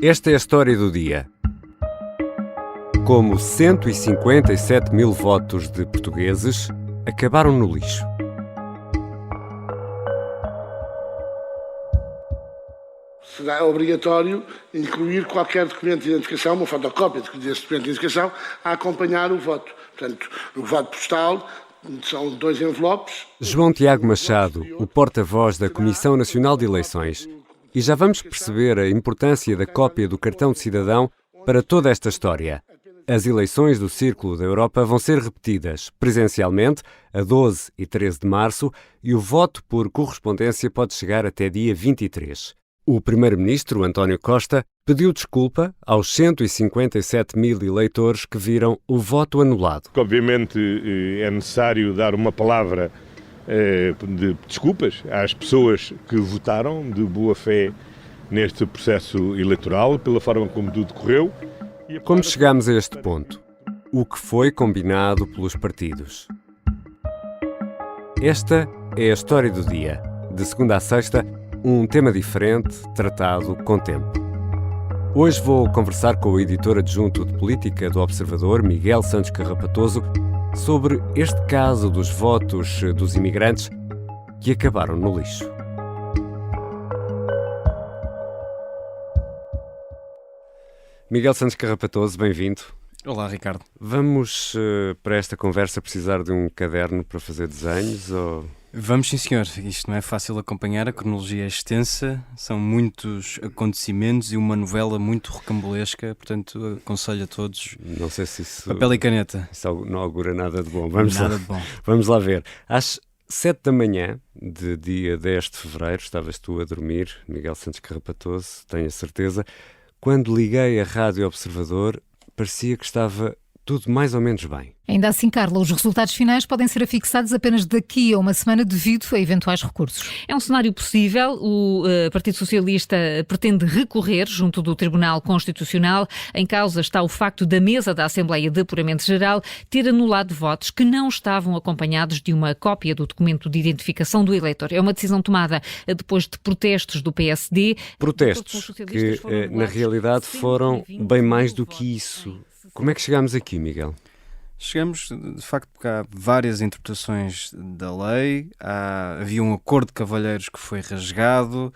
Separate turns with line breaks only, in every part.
Esta é a história do dia. Como 157 mil votos de portugueses acabaram no lixo.
Será obrigatório incluir qualquer documento de identificação, uma fotocópia desse documento de identificação, a acompanhar o voto. Portanto, o voto postal são 2 envelopes.
João Tiago Machado, o porta-voz da Comissão Nacional de Eleições. E já vamos perceber a importância da cópia do cartão de cidadão para toda esta história. As eleições do Círculo da Europa vão ser repetidas presencialmente a 12 e 13 de março e o voto por correspondência pode chegar até dia 23. O primeiro-ministro, António Costa, pediu desculpa aos 157 mil eleitores que viram o voto anulado.
Obviamente é necessário dar uma palavra de desculpas às pessoas que votaram de boa fé neste processo eleitoral, pela forma como tudo decorreu.
Como chegamos a este ponto? O que foi combinado pelos partidos? Esta é a história do dia. De segunda a sexta, um tema diferente, tratado com tempo. Hoje vou conversar com o editor adjunto de política do Observador, Miguel Santos Carrapatoso, sobre este caso dos votos dos imigrantes que acabaram no lixo. Miguel Santos Carrapatoso, bem-vindo.
Olá, Ricardo.
Vamos para esta conversa precisar de um caderno para fazer desenhos ou...
Vamos, sim, senhor. Isto não é fácil acompanhar, a cronologia é extensa, são muitos acontecimentos e uma novela muito rocambolesca, portanto, aconselho a todos.
Não sei se isso...
Papel e caneta.
Isso não augura nada de bom.
Nada de bom.
Vamos lá ver. Às 7 da manhã de dia 10 de fevereiro, estavas tu a dormir, Miguel Santos Carrapatoso, tenho a certeza. Quando liguei a Rádio Observador, parecia que estava tudo mais ou menos bem.
Ainda assim, Carla, os resultados finais podem ser afixados apenas daqui a uma semana devido a eventuais recursos.
É um cenário possível. O Partido Socialista pretende recorrer junto do Tribunal Constitucional. Em causa está o facto da mesa da Assembleia de Apuramento Geral ter anulado votos que não estavam acompanhados de uma cópia do documento de identificação do eleitor. É uma decisão tomada depois de protestos do PSD.
Protestos que, na realidade, foram bem mais do que isso. Como é que chegámos aqui, Miguel?
Chegamos, de facto, porque há várias interpretações da lei, havia um acordo de cavalheiros que foi rasgado,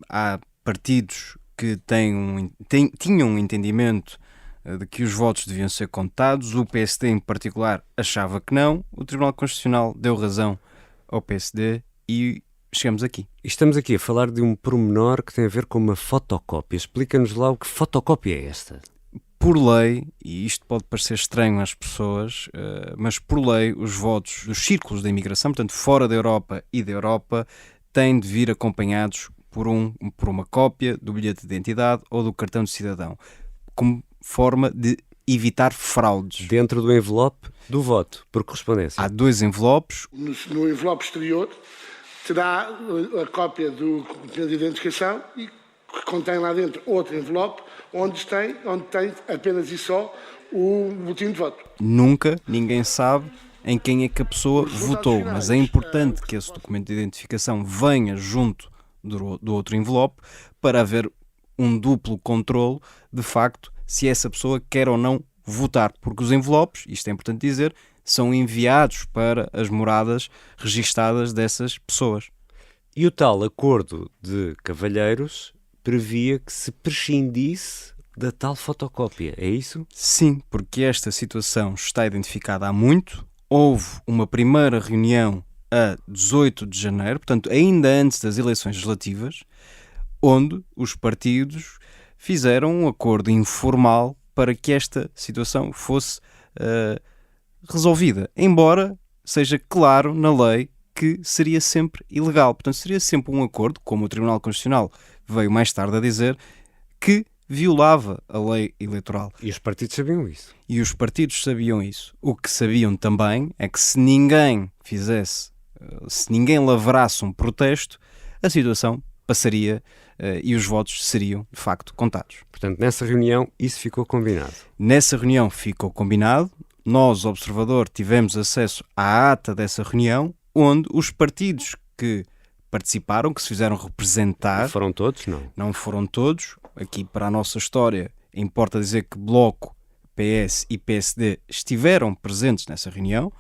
há partidos que tinham um entendimento de que os votos deviam ser contados, o PSD em particular achava que não, o Tribunal Constitucional deu razão ao PSD e chegamos aqui.
E estamos aqui a falar de um pormenor que tem a ver com uma fotocópia. Explica-nos lá o que fotocópia é esta.
Por lei, e isto pode parecer estranho às pessoas, mas por lei os votos dos círculos da imigração, portanto fora da Europa e da Europa, têm de vir acompanhados por uma cópia do bilhete de identidade ou do cartão de cidadão, como forma de evitar fraudes.
Dentro do envelope do voto, por correspondência.
Há 2 envelopes.
No envelope exterior terá a cópia do documento de identificação e que contém lá dentro outro envelope onde tem apenas e só o boletim de voto.
Nunca ninguém sabe em quem é que a pessoa votou, mas é importante que esse documento de identificação venha junto do outro envelope para haver um duplo controle, de facto, se essa pessoa quer ou não votar, porque os envelopes, isto é importante dizer, são enviados para as moradas registadas dessas pessoas.
E o tal acordo de cavalheiros previa que se prescindisse da tal fotocópia, é isso?
Sim, porque esta situação está identificada há muito. Houve uma primeira reunião a 18 de janeiro, portanto, ainda antes das eleições legislativas, onde os partidos fizeram um acordo informal para que esta situação fosse resolvida, embora seja claro na lei que seria sempre ilegal. Portanto, seria sempre um acordo, como o Tribunal Constitucional veio mais tarde a dizer, que violava a lei eleitoral.
E os partidos sabiam isso.
E os partidos sabiam isso. O que sabiam também é que se ninguém lavrasse um protesto, a situação passaria e os votos seriam, de facto, contados.
Portanto, nessa reunião isso ficou combinado.
Nessa reunião ficou combinado. Nós, Observador, tivemos acesso à ata dessa reunião, onde os partidos que participaram, que se fizeram representar...
Não foram todos, não?
Não foram todos. aqui para a nossa história, importa dizer que Bloco, PS e PSD estiveram presentes nessa reunião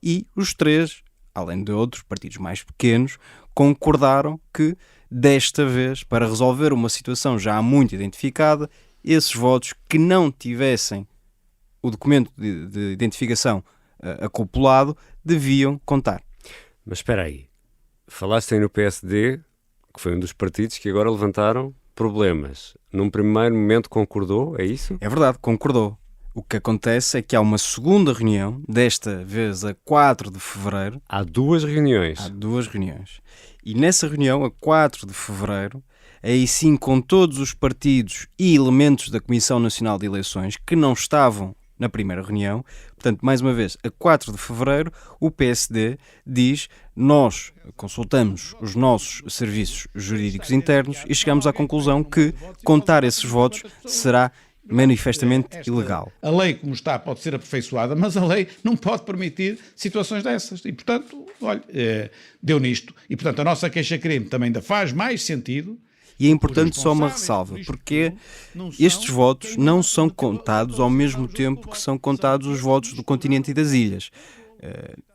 e os três, além de outros partidos mais pequenos, concordaram que, desta vez, para resolver uma situação já muito identificada, esses votos que não tivessem o documento de identificação acoplado deviam contar.
Mas espera aí, falaste aí no PSD, que foi um dos partidos que agora levantaram problemas. Num primeiro momento concordou, é isso?
É verdade, concordou. O que acontece é que há uma segunda reunião, desta vez a 4 de fevereiro.
Há duas reuniões.
Há duas reuniões. E nessa reunião, a 4 de fevereiro, aí sim com todos os partidos e elementos da Comissão Nacional de Eleições que não estavam na primeira reunião, portanto, mais uma vez, a 4 de fevereiro, o PSD diz: nós consultamos os nossos serviços jurídicos internos e chegamos à conclusão que contar esses votos será manifestamente ilegal.
A lei, como está, pode ser aperfeiçoada, mas a lei não pode permitir situações dessas. E, portanto, olha, deu nisto. E, portanto, a nossa queixa-crime também ainda faz mais sentido.
E é importante só uma ressalva, porque estes votos não são contados ao mesmo tempo que são contados os votos do continente e das ilhas.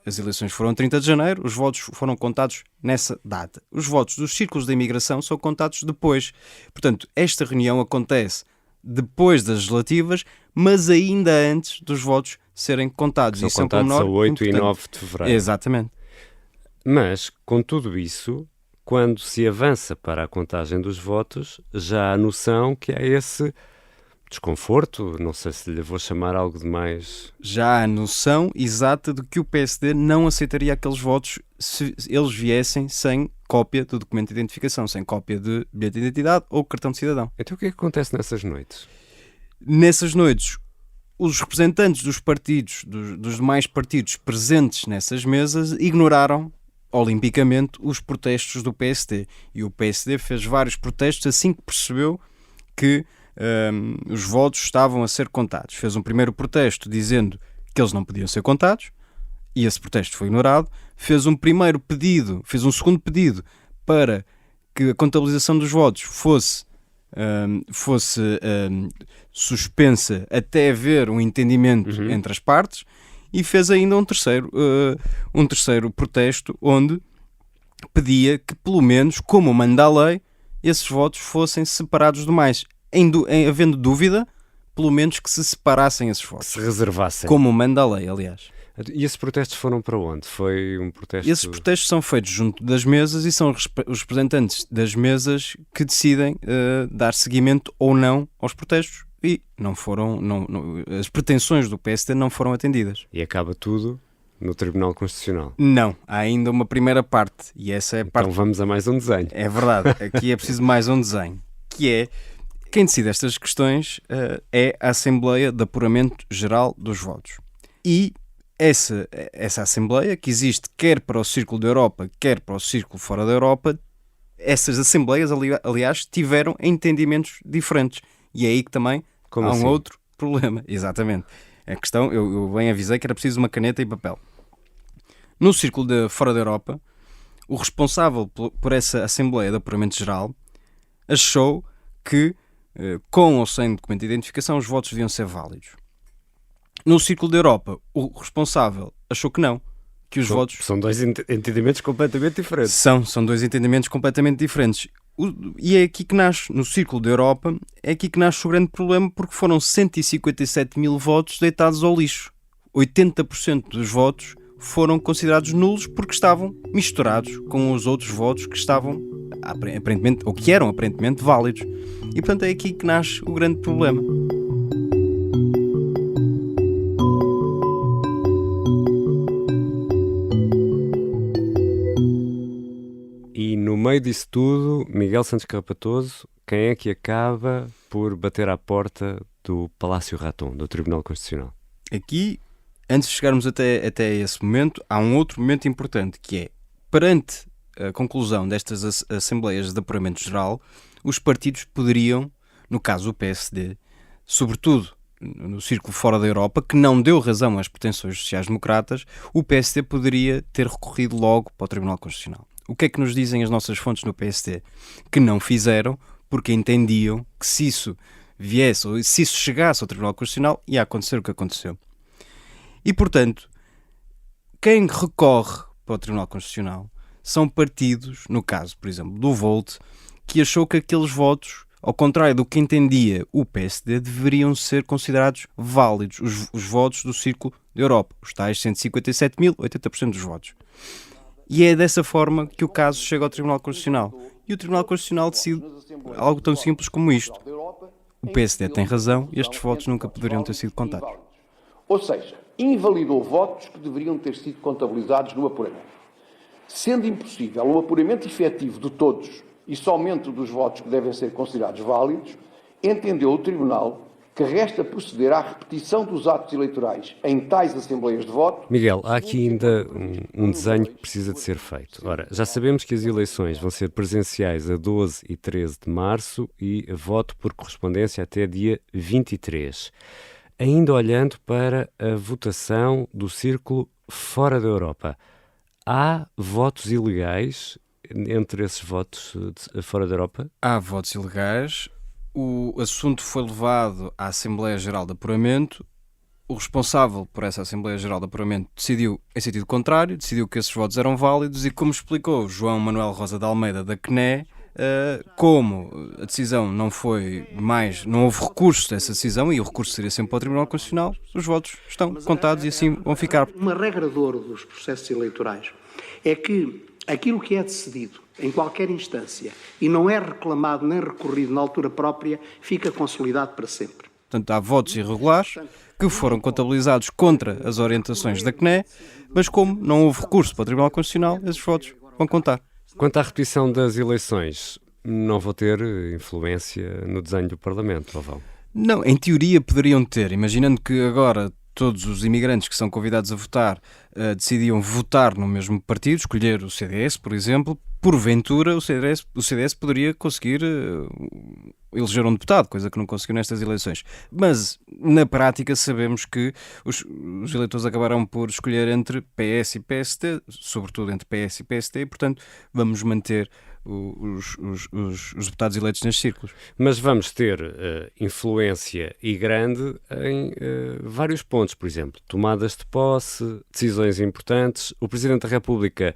As eleições foram a 30 de janeiro, os votos foram contados nessa data. Os votos dos círculos da imigração são contados depois. Portanto, esta reunião acontece depois das legislativas, mas ainda antes dos votos serem contados.
São contados a 8 e 9 de fevereiro.
Exatamente.
Mas, com tudo isso, quando se avança para a contagem dos votos, já há noção que há esse desconforto, não sei se lhe vou chamar algo de mais...
Já há noção exata de que o PSD não aceitaria aqueles votos se eles viessem sem cópia do documento de identificação, sem cópia de bilhete de identidade ou cartão de cidadão.
Então o que é que acontece nessas noites?
Nessas noites, os representantes dos partidos, dos demais partidos presentes nessas mesas, ignoraram olimpicamente os protestos do PSD. E o PSD fez vários protestos assim que percebeu que os votos estavam a ser contados. Fez um primeiro protesto dizendo que eles não podiam ser contados e esse protesto foi ignorado. Fez um segundo pedido para que a contabilização dos votos fosse suspensa até haver um entendimento entre as partes, e fez ainda um terceiro protesto onde pedia que, pelo menos, como manda a lei, esses votos fossem separados demais. Havendo dúvida, pelo menos que se separassem esses votos.
Que se reservassem.
Como manda a lei, aliás.
E esses protestos foram para onde? Foi um protesto...
Esses protestos são feitos junto das mesas e são os representantes das mesas que decidem dar seguimento ou não aos protestos, e as pretensões do PSD não foram atendidas.
E acaba tudo no Tribunal Constitucional.
Não, há ainda uma primeira parte, e essa é a parte...
Então vamos a mais um desenho.
É verdade, aqui é preciso mais um desenho, que é... Quem decide estas questões é a Assembleia de Apuramento Geral dos Votos. E essa Assembleia, que existe quer para o Círculo da Europa, quer para o Círculo fora da Europa, essas Assembleias, aliás, tiveram entendimentos diferentes. E é aí que também
Como
há
assim?
um outro problema. Exatamente. A questão, eu bem avisei que era preciso uma caneta e papel. No Círculo fora da Europa, o responsável por essa Assembleia de Apuramento Geral achou que, com ou sem documento de identificação, os votos deviam ser válidos. No Círculo da Europa, o responsável achou que não, que os votos...
São dois entendimentos completamente diferentes.
São dois entendimentos completamente diferentes. E é aqui que nasce, no Círculo da Europa, é aqui que nasce o grande problema, porque foram 157 mil votos deitados ao lixo. 80% dos votos foram considerados nulos porque estavam misturados com os outros votos que estavam aparentemente, ou que eram aparentemente válidos. E portanto é aqui que nasce o grande problema.
E no meio disso tudo, Miguel Santos Carrapatoso, quem é que acaba por bater à porta do Palácio Raton, do Tribunal Constitucional?
Aqui, antes de chegarmos até esse momento, há um outro momento importante, que é, perante a conclusão destas Assembleias de Apuramento Geral, os partidos poderiam, no caso o PSD, sobretudo no Círculo fora da Europa, que não deu razão às pretensões sociais-democratas, o PSD poderia ter recorrido logo para o Tribunal Constitucional. O que é que nos dizem as nossas fontes no PSD? Que não fizeram, porque entendiam que se isso viesse, ou se isso chegasse ao Tribunal Constitucional, ia acontecer o que aconteceu. E, portanto, quem recorre para o Tribunal Constitucional são partidos, no caso, por exemplo, do Volt, que achou que aqueles votos, ao contrário do que entendia o PSD, deveriam ser considerados válidos, os votos do Círculo da Europa, os tais 157 mil, 80% dos votos. E é dessa forma que o caso chega ao Tribunal Constitucional. E o Tribunal Constitucional decide algo tão simples como isto. O PSD tem razão e estes votos nunca poderiam ter sido contados.
Ou seja, invalidou votos que deveriam ter sido contabilizados no apuramento. Sendo impossível o apuramento efetivo de todos e somente dos votos que devem ser considerados válidos, entendeu o Tribunal que resta proceder à repetição dos atos eleitorais em tais assembleias de voto.
Miguel, há aqui ainda um desenho que precisa de ser feito. Ora, já sabemos que as eleições vão ser presenciais a 12 e 13 de março e voto por correspondência até dia 23. Ainda olhando para a votação do Círculo fora da Europa, há votos ilegais entre esses votos fora da Europa?
Há votos ilegais. O assunto foi levado à Assembleia Geral de Apuramento. O responsável por essa Assembleia Geral de Apuramento decidiu em sentido contrário, decidiu que esses votos eram válidos e, como explicou João Manuel Rosa de Almeida da CNE, como a decisão não houve recurso dessa decisão e o recurso seria sempre para o Tribunal Constitucional, os votos estão contados e assim vão ficar.
Uma regra de ouro dos processos eleitorais é que aquilo que é decidido em qualquer instância e não é reclamado nem recorrido na altura própria, fica consolidado para sempre.
Portanto, há votos irregulares que foram contabilizados contra as orientações da CNE, mas como não houve recurso para o Tribunal Constitucional, esses votos vão contar.
Quanto à repetição das eleições, não vão ter influência no desenho do Parlamento, ou vão?
Não, em teoria poderiam ter, imaginando que agora todos os imigrantes que são convidados a votar decidiam votar no mesmo partido, escolher o CDS, por exemplo, porventura o CDS poderia conseguir eleger um deputado, coisa que não conseguiu nestas eleições. Mas, na prática, sabemos que os eleitores acabaram por escolher entre PS e PST, sobretudo entre PS e PST, e, portanto, vamos manter os deputados eleitos nestes círculos.
Mas vamos ter influência e grande em vários pontos, por exemplo, tomadas de posse, decisões importantes. O Presidente da República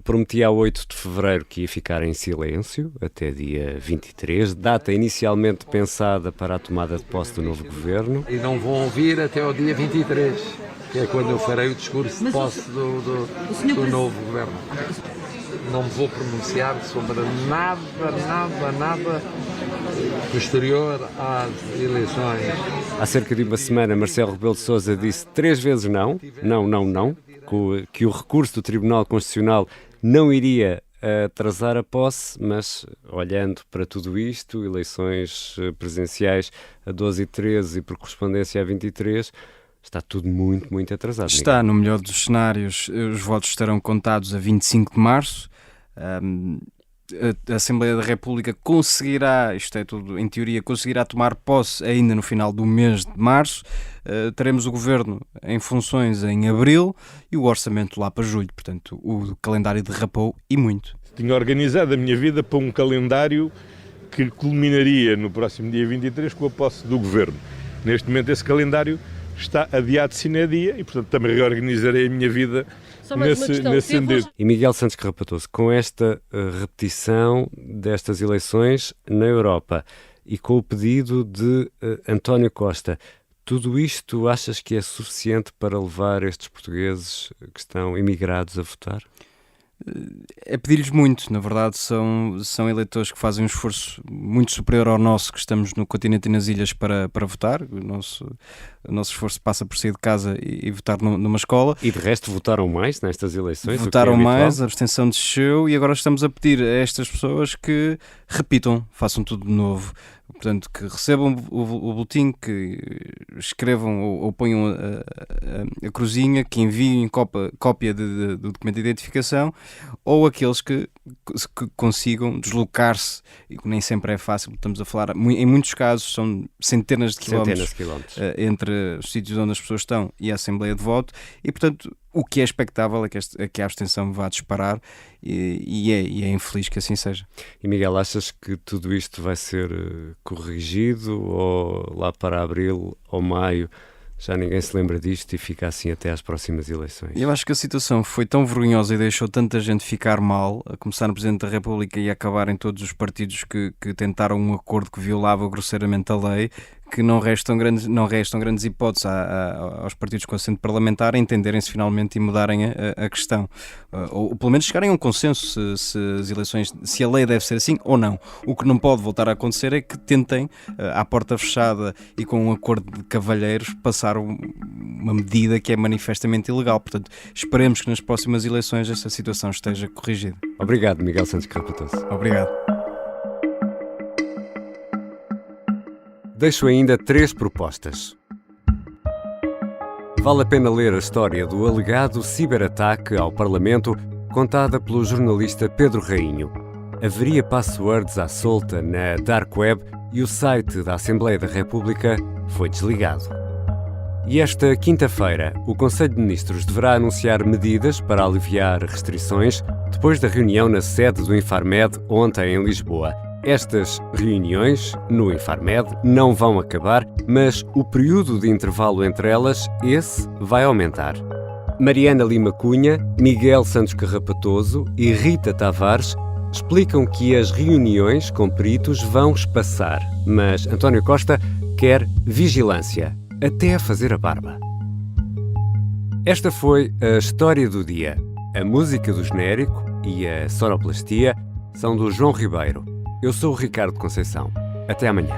prometia a 8 de fevereiro que ia ficar em silêncio até dia 23, data inicialmente pensada para a tomada de posse do novo governo.
E não vão ouvir até ao dia 23, que é quando eu farei o discurso de posse do novo governo. Não me vou pronunciar sobre nada posterior às eleições.
Há cerca de uma semana, Marcelo Rebelo de Sousa disse 3 vezes não, que o recurso do Tribunal Constitucional não iria atrasar a posse, mas olhando para tudo isto, eleições presenciais a 12 e 13 e por correspondência a 23, está tudo muito, muito atrasado.
Está, no melhor dos cenários, os votos estarão contados a 25 de março. A Assembleia da República conseguirá, isto é tudo em teoria, conseguirá tomar posse ainda no final do mês de março. Teremos o Governo em funções em abril e o Orçamento lá para julho. Portanto, o calendário derrapou e muito.
Tinha organizado a minha vida para um calendário que culminaria no próximo dia 23 com a posse do Governo. Neste momento esse calendário está adiado sine die e, portanto, também reorganizarei a minha vida nesse sentido.
E Miguel Santos Carrapatoso, com esta repetição destas eleições na Europa e com o pedido de António Costa, tudo isto achas que é suficiente para levar estes portugueses que estão imigrados a votar?
É pedir-lhes muito, na verdade são eleitores que fazem um esforço muito superior ao nosso, que estamos no continente e nas ilhas para votar. O nosso esforço passa por sair de casa e votar numa escola.
E de resto votaram mais nestas eleições?
Votaram mais, a abstenção desceu e agora estamos a pedir a estas pessoas que repitam, façam tudo de novo. Portanto, que recebam o boletim, que escrevam ou ponham a cruzinha, que enviem cópia do documento de identificação, ou aqueles que consigam deslocar-se, e que nem sempre é fácil, estamos a falar, em muitos casos são centenas de quilómetros entre os sítios onde as pessoas estão e a Assembleia de Voto, e portanto O que é expectável é que a abstenção vá disparar e é infeliz que assim seja.
E Miguel, achas que tudo isto vai ser corrigido ou lá para abril ou maio já ninguém se lembra disto e fica assim até às próximas eleições?
Eu acho que a situação foi tão vergonhosa e deixou tanta gente ficar mal, a começar no Presidente da República e a acabar em todos os partidos que tentaram um acordo que violava grosseiramente a lei, que não restam grandes hipóteses aos partidos com assento parlamentar a entenderem-se finalmente e mudarem a questão. Ou pelo menos chegarem a um consenso se a lei deve ser assim ou não. O que não pode voltar a acontecer é que tentem, à porta fechada e com um acordo de cavalheiros, passar uma medida que é manifestamente ilegal. Portanto, esperemos que nas próximas eleições essa situação esteja corrigida.
Obrigado, Miguel Santos Carrapatoso.
Obrigado.
Deixo ainda 3 propostas. Vale a pena ler a história do alegado ciberataque ao Parlamento, contada pelo jornalista Pedro Rainho. Haveria passwords à solta na Dark Web e o site da Assembleia da República foi desligado. E esta quinta-feira, o Conselho de Ministros deverá anunciar medidas para aliviar restrições depois da reunião na sede do Infarmed ontem em Lisboa. Estas reuniões no Infarmed não vão acabar, mas o período de intervalo entre elas, esse vai aumentar. Mariana Lima Cunha, Miguel Santos Carrapatoso e Rita Tavares explicam que as reuniões com peritos vão espaçar, mas António Costa quer vigilância, até a fazer a barba. Esta foi a história do dia. A música do genérico e a sonoplastia são do João Ribeiro. Eu sou o Ricardo Conceição. Até amanhã.